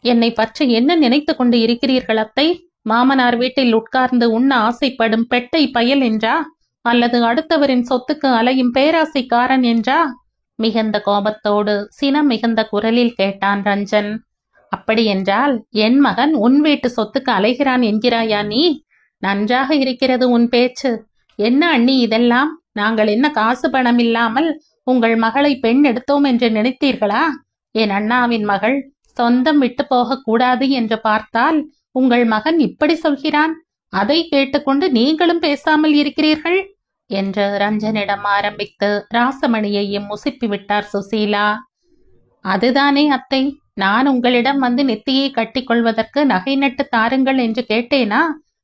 என்னை பற்றி என்ன நினைத்து கொண்டு இருக்கிறீர்கள் அத்தை? மாமனார் வீட்டில் உட்கார்ந்து உண்ண ஆசைப்படும் பெட்டை பயல் என்றா, அல்லது அடுத்தவரின் சொத்துக்கு அலையும் பேராசைக்காரன் என்றா? மிகுந்த கோபத்தோடு சினம் மிகுந்த குரலில் கேட்டான் ரஞ்சன். அப்படியென்றால் என் மகன் உன் வீட்டு சொத்துக்கு அலைகிறான் என்கிறாயா நீ? நன்றாக இருக்கிறது உன் பேச்சு. என்ன அண்ணி இதெல்லாம்? நாங்கள் என்ன காசு பணம் இல்லாமல் உங்கள் மகளை பெண் எடுத்தோம் என்று நினைத்தீர்களா? என் அண்ணாவின் மகள் சொந்தம் விட்டு போக கூடாது என்று பார்த்தால் உங்கள் மகன் இப்படி சொல்கிறான். அதை கேட்டுக்கொண்டு நீங்களும் பேசாமல் இருக்கிறீர்கள் என்று ரஞ்சனிடம் ஆரம்பித்து ராசமணியையும் முசிப்பி விட்டார் சுசீலா. அதுதானே அத்தை, நான் உங்களிடம் வந்து நெத்தியை கட்டிக்கொள்வதற்கு நகை நட்டு தாருங்கள் என்று கேட்டேனா?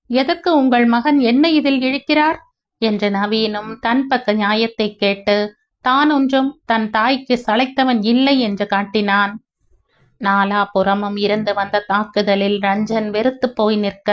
எதற்கு உங்கள் மகன் என்ன இதில் இழுக்கிறார் என்று நவீனும் தன் பக்க நியாயத்தை கேட்டு தான் ஒன்றும் தன் தாய்க்கு சளைத்தவன் இல்லை என்று காட்டினான். நாலாபுறமும் இருந்து வந்த தாக்குதலில் ரஞ்சன் வெறுத்து போய் நிற்க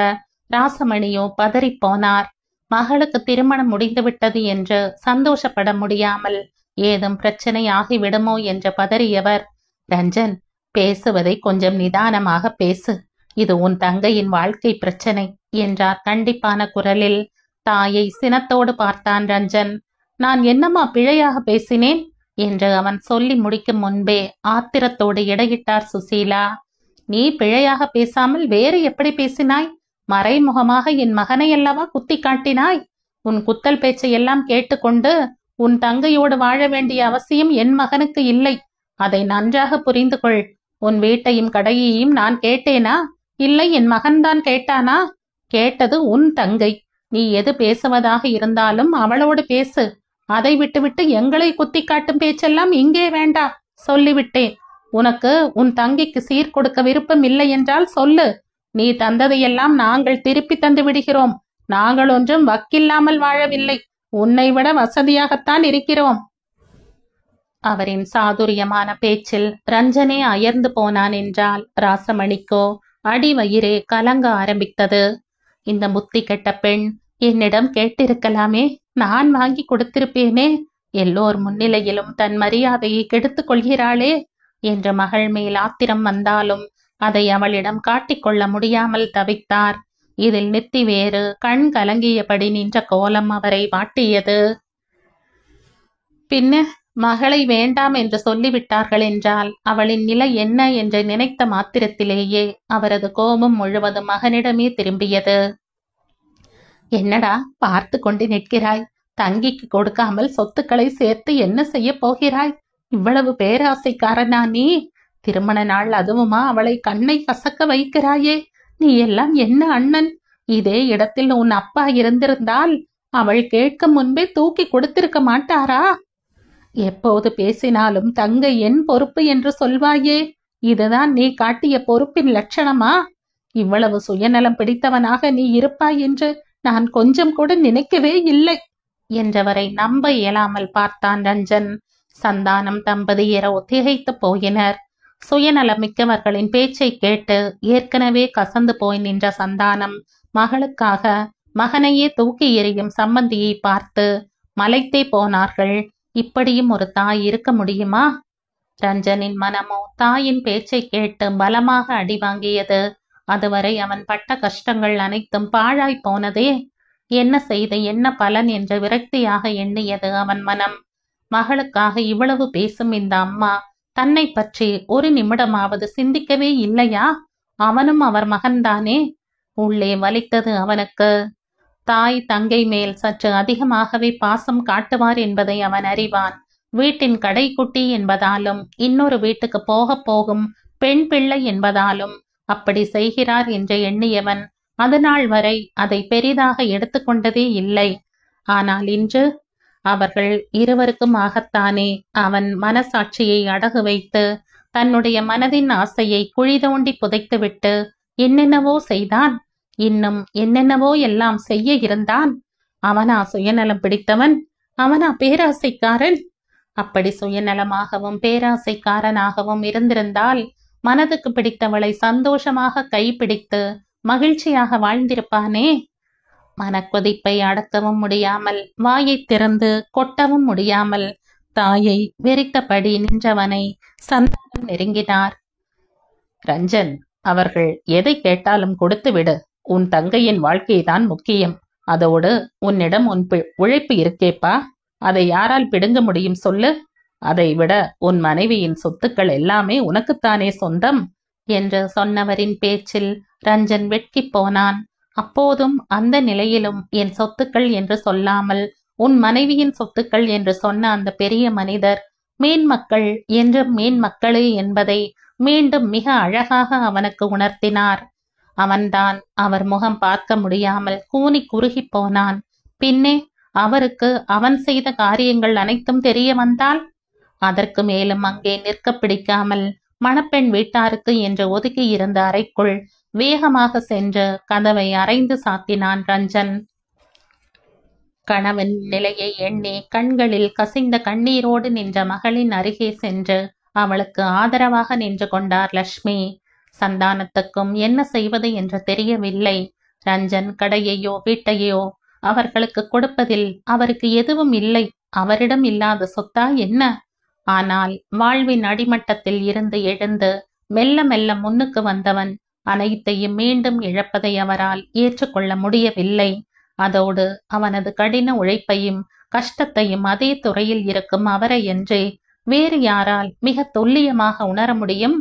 ராசமணியோ பதறிப்போனார். மகளுக்கு திருமணம் முடிந்துவிட்டது என்று சந்தோஷப்பட முடியாமல் ஏதும் பிரச்சனை ஆகிவிடுமோ என்று பதறியவர், ரஞ்சன், பேசுவதை கொஞ்சம் நிதானமாக பேசு, இது உன் தங்கையின் வாழ்க்கை பிரச்சனை என்றார் கண்டிப்பான குரலில். தாயை சினத்தோடு பார்த்தான் ரஞ்சன். நான் என்னம்மா பிழையாக பேசினேன் என்று அவன் சொல்லி முடிக்கும் முன்பே ஆத்திரத்தோடு இடையிட்டார் சுசீலா. நீ பிழையாக பேசாமல் வேறு எப்படி பேசினாய்? மறைமுகமாக என் மகனை அல்லவா குத்தி காட்டினாய். உன் குத்தல் பேச்சையெல்லாம் கேட்டுக்கொண்டு உன் தங்கையோடு வாழ வேண்டிய அவசியம் என் மகனுக்கு இல்லை. அதை நன்றாக புரிந்து கொள். உன் வீட்டையும் கடையையும் நான் கேட்டேனா? இல்லை, என் மகன்தான் கேட்டானா? கேட்டது உன் தங்கை. நீ எது பேசுவதாக இருந்தாலும் அவளோடு பேசு. அதை விட்டுவிட்டு எங்களை குத்தி காட்டும் பேச்செல்லாம் இங்கே வேண்டா, சொல்லிவிட்டேன். உனக்கு உன் தங்கைக்கு சீர் கொடுக்க விருப்பம் இல்லை என்றால் சொல்லு. நீ தந்ததையெல்லாம் நாங்கள் திருப்பி தந்து விடுகிறோம். நாங்கள் ஒன்றும் வக்கில்லாமல் வாழவில்லை, உன்னை விட வசதியாகத்தான் இருக்கிறோம். அவரின் சாதுரியமான பேச்சில் ரஞ்சனே அயர்ந்து போனான் என்றால் ராசமணிக்கோ அடிவயிறே கலங்க ஆரம்பித்தது. இந்த புத்தி கெட்ட பெண் என்னிடம் கேட்டிருக்கலாமே, நான் வாங்கி கொடுத்திருப்பேனே. எல்லோர் முன்னிலையிலும் தன் மரியாதையை கெடுத்துக் கொள்கிறாளே என்று மகள் மேல் ஆத்திரம் வந்தாலும் அதை அவளிடம் காட்டிக்கொள்ள முடியாமல் தவித்தார். இதில் நெத்தி வேறு கண் கலங்கியபடி நின்ற கோலம் அவரை வாட்டியது. பின்ன மகளை வேண்டாம் என்று சொல்லிவிட்டார்கள் என்றால் அவளின் நிலை என்ன என்று நினைத்த மாத்திரத்திலேயே அவரது கோபம் முழுவதும் மகனிடமே திரும்பியது. என்னடா பார்த்து கொண்டு நிற்கிறாய்? தங்கிக்கு கொடுக்காமல் சொத்துக்களை சேர்த்து என்ன செய்ய போகிறாய்? இவ்வளவு பேராசைக்காரனா நீ? திருமண நாள் அதுவுமா அவளை கண்ணை கசக்க வைக்கிறாயே? நீ எல்லாம் என்ன அண்ணன்? இதே இடத்தில் உன் அப்பா இருந்திருந்தால் அவள் கேட்க முன்பே தூக்கி கொடுத்திருக்க மாட்டாரா? எப்போது பேசினாலும் தங்கை என் பொறுப்பு என்று சொல்வாயே, இதுதான் நீ காட்டிய பொறுப்பின் லட்சணமா? இவ்வளவு சுயநலம் பிடித்தவனாக நீ இருப்பாய் என்று நான் கொஞ்சம் கூட நினைக்கவே இல்லை என்றவரை நம்ப இயலாமல் பார்த்தான் ரஞ்சன். சந்தானம் தம்பதியரோ திகைத்து போயினர். சுயநலமிக்கவர்களின் பேச்சை கேட்டு ஏற்கனவே கசந்து போய் நின்ற சந்தானம் மகளுக்காக மகனையே தூக்கி எறியும் சம்பந்தியை பார்த்து மலைத்தே போனார்கள். இப்படியும் ஒரு தாய் இருக்க முடியுமா? ரஞ்சனின் மனமோ தாயின் பேச்சை கேட்டு பலமாக அடி வாங்கியது. அதுவரை அவன் பட்ட கஷ்டங்கள் அனைத்தும் பாழாய் போனதே. என்ன செய்து என்ன பலன் என்று விரக்தியாக எண்ணியது அவன் மனம். மகளுக்காக இவ்வளவு பேசும் இந்த அம்மா தன்னை பற்றி ஒரு நிமிடமாவது சிந்திக்கவே இல்லையா? அவனும் அவர் மகன்தானே. உள்ளே வலித்தது அவனுக்கு. தாய் தங்கை மேல் சற்று அதிகமாகவே பாசம் காட்டுவார் என்பதை அவன் அறிவான். வீட்டின் கடைக்குட்டி என்பதாலும் இன்னொரு வீட்டுக்கு போகும் பெண் பிள்ளை என்பதாலும் அப்படி செய்கிறார் என்று எண்ணியவன் அதுநாள் வரை அதை பெரிதாக எடுத்துக்கொண்டதே இல்லை. ஆனால் இன்று அவர்கள் இருவருக்குமாகத்தானே அவன் மனசாட்சியை அடகு வைத்து தன்னுடைய மனதின் ஆசையை குழி தோண்டி புதைத்துவிட்டு என்னென்னவோ செய்தான். இன்னும் என்னென்னவோ எல்லாம் செய்ய இருந்தான். அவனா சுயநலம் பிடித்தவன்? அவனா பேராசைக்காரன்? அப்படி சுயநலமாகவும் பேராசைக்காரனாகவும் இருந்திருந்தால் மனதுக்கு பிடித்தவளை சந்தோஷமாக கைப்பிடித்து மகிழ்ச்சியாக வாழ்ந்திருப்பானே. மனக்கொதிப்பை அடக்கவும் முடியாமல் வாயை திறந்து கொட்டவும் முடியாமல் தாயை வெறித்தபடி நின்றவனை சந்தானம் நெருங்கினார். ரஞ்சன், அவர்கள் எதை கேட்டாலும் கொடுத்து விடு. உன் தங்கையின் வாழ்க்கைதான் முக்கியம். அதோடு உன்னிடம் உன் உழைப்பு இருக்கேப்பா, அதை யாரால் பிடுங்க முடியும் சொல்லு? அதை விட உன் மனைவியின் சொத்துக்கள் எல்லாமே உனக்குத்தானே சொந்தம் என்று சொன்னவரின் பேச்சில் ரஞ்சன் வெட்கி போனான். அப்போதும் அந்த நிலையிலும் என் சொத்துக்கள் என்று சொல்லாமல் உன் மனைவியின் சொத்துக்கள் என்று சொன்ன அந்த பெரிய மனிதர் மேன்மக்கள் என்று மேன்மக்களே என்பதை மீண்டும் மிக அழகாக அவனுக்கு உணர்த்தினார். அவன்தான் அவர் முகம் பார்க்க முடியாமல் கூனி குறுகி போனான். பின்னே அவருக்கு அவன் செய்த காரியங்கள் அனைத்தும் தெரிய வந்தால் அதற்கு மேலும் அங்கே நிற்க பிடிக்காமல் மணப்பெண் வீட்டாருக்கு என்று ஒதுக்கி இருந்த அறைக்குள் வேகமாக சென்று கதவை அரைந்து சாத்தினான் ரஞ்சன். கணவன் நிலையை எண்ணி கண்களில் கசிந்த கண்ணீரோடு நின்ற மகளின் அருகே சென்று அவளுக்கு ஆதரவாக நின்று கொண்டார் லட்சுமி. சந்தானத்துக்கும் என்ன செய்வது என்று தெரியவில்லை. ரஞ்சன் கடையையோ வீட்டையோ அவர்களுக்கு கொடுப்பதில் அவருக்கு எதுவும் இல்லை. அவரிடம் இல்லாத சொத்தா என்ன? ஆனால் வாழ்வின் அடிமட்டத்தில் இருந்து எழுந்து மெல்ல மெல்ல முன்னுக்கு வந்தவன் அனைத்தையும் மீண்டும் இழப்பதை அவரால் ஏற்றுக்கொள்ள முடியவில்லை. அதோடு அவனது கடின உழைப்பையும் கஷ்டத்தையும் அதே துறையில் இருக்கும் அவரையன்றே வேறு யாரால் மிக துல்லியமாக உணர முடியும்?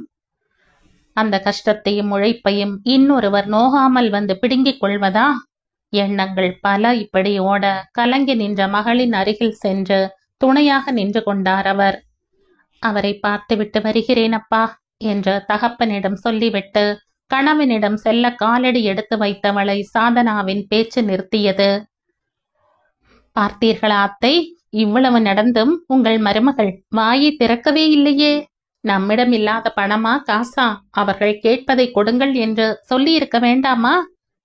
அந்த கஷ்டத்தையும் உழைப்பையும் இன்னொருவர் நோகாமல் வந்து பிடுங்கிக் கொள்வதா? எண்ணங்கள் பல இப்படி ஓட கலங்கி நின்ற மகளின் அருகில் சென்று துணையாக நின்று கொண்டார் அவர். அவரை பார்த்துவிட்டு வருகிறேன் அப்பா என்று தகப்பனிடம் சொல்லிவிட்டு கணவனிடம் செல்ல காலடி எடுத்து வைத்தவளை சாதனாவின் பேச்சு நிறுத்தியது. பார்த்தீர்களா அத்தை, இவ்வளவு நடந்தும் உங்கள் மருமகள் வாயை திறக்கவே இல்லையே. நம்மிடம் இல்லாத பணமா காசா? அவர்கள் கேட்பதை கொடுங்கள் என்று சொல்லி இருக்க வேண்டாமா?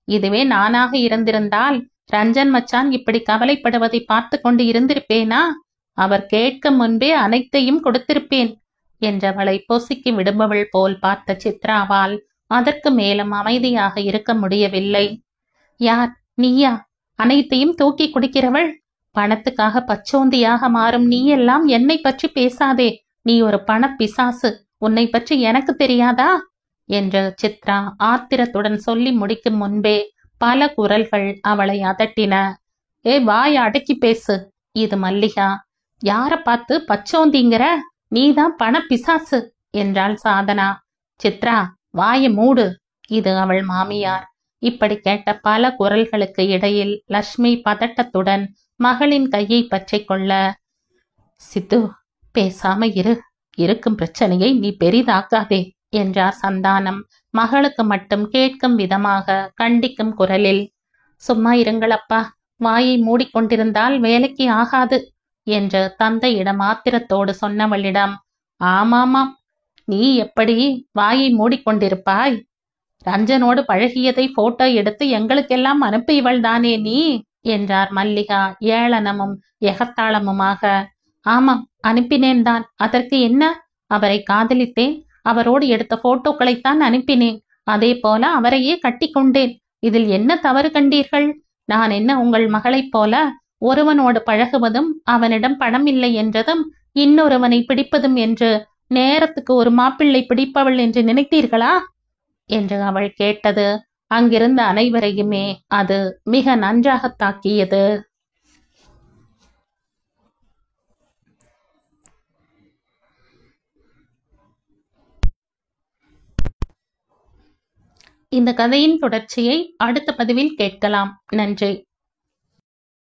இதுவே நானாக இருந்திருந்தால் ரஞ்சன் மச்சான் இப்படி கவலைப்படுவதை பார்த்து கொண்டு இருந்திருப்பேனா? அவர் கேட்க முன்பே அனைத்தையும் கொடுத்திருப்பேன் என்றவளை பொசுக்கி விடுபவள் போல் பார்த்த சித்ராவால் அதற்கு மேலும் அமைதியாக இருக்க முடியவில்லை. யார் நீயா அனைத்தையும் தூக்கி குடிக்கிறவள்? பணத்துக்காக பச்சோந்தியாக மாறும் நீ எல்லாம் என்னை பற்றி பேசாதே. நீ ஒரு பண பிசாசு. உன்னை பற்றி எனக்கு தெரியாதா என்று சித்ரா ஆத்திரத்துடன் சொல்லி முடிக்கும் முன்பே பல குரல்கள் அவளை அதட்டின. ஏ, வாய் அடக்கி பேசு. இது மல்லிகா. யார பார்த்து பச்சோந்திங்கிற? நீதான் பண பிசாசு என்றாள் சாதனா. சித்ரா, வாயை மூடு. இது அவள் மாமியார். இப்படி கேட்ட பல குரல்களுக்கு இடையில் லட்சுமி பதட்டத்துடன் மகளின் கையை பற்றி கொள்ள, சித்து, பேசாம இரு, இருக்கும் பிரச்சனையை நீ பெரிதாக்காதே என்றார் சந்தானம் மகளுக்கு மட்டும் கேட்கும் விதமாக கண்டிக்கும் குரலில். சும்மா இருங்களப்பா, வாயை மூடிக்கொண்டிருந்தால் வேலைக்கு ஆகாது என்று தந்தையிடம் ஆத்திரத்தோடு சொன்னவளிடம், ஆமாமாம், நீ எப்படி வாயை மூடிக்கொண்டிருப்பாய்? ரஞ்சனோடு பழகியதை போட்டோ எடுத்து எங்களுக்கெல்லாம் அனுப்பியவள் தானே நீ என்றார் மல்லிகா ஏளனமும் எகத்தாளமுமாக. ஆமாம், அனுப்பினேன் தான். அதற்கு என்ன? அவரை காதலித்தேன், அவரோடு எடுத்த போட்டோக்களைத்தான் அனுப்பினேன். அதே போல அவரையே கட்டிக்கொண்டேன். இதில் என்ன தவறு கண்டீர்கள்? நான் என்ன உங்கள் மகளைப் போல ஒருவனோடு பழகுவதும் அவனிடம் பணம் இல்லை என்றதும் இன்னொருவனை பிடிப்பதும் என்று நேரத்துக்கு ஒரு மாப்பிள்ளை பிடிப்பவள் என்று நினைத்தீர்களா என்று அவள் கேட்டது அங்கிருந்த அனைவரையுமே அது மிக நன்றாக தாக்கியது. இந்த கதையின் தொடர்ச்சியை அடுத்த பதிவில் கேட்கலாம். நன்றி.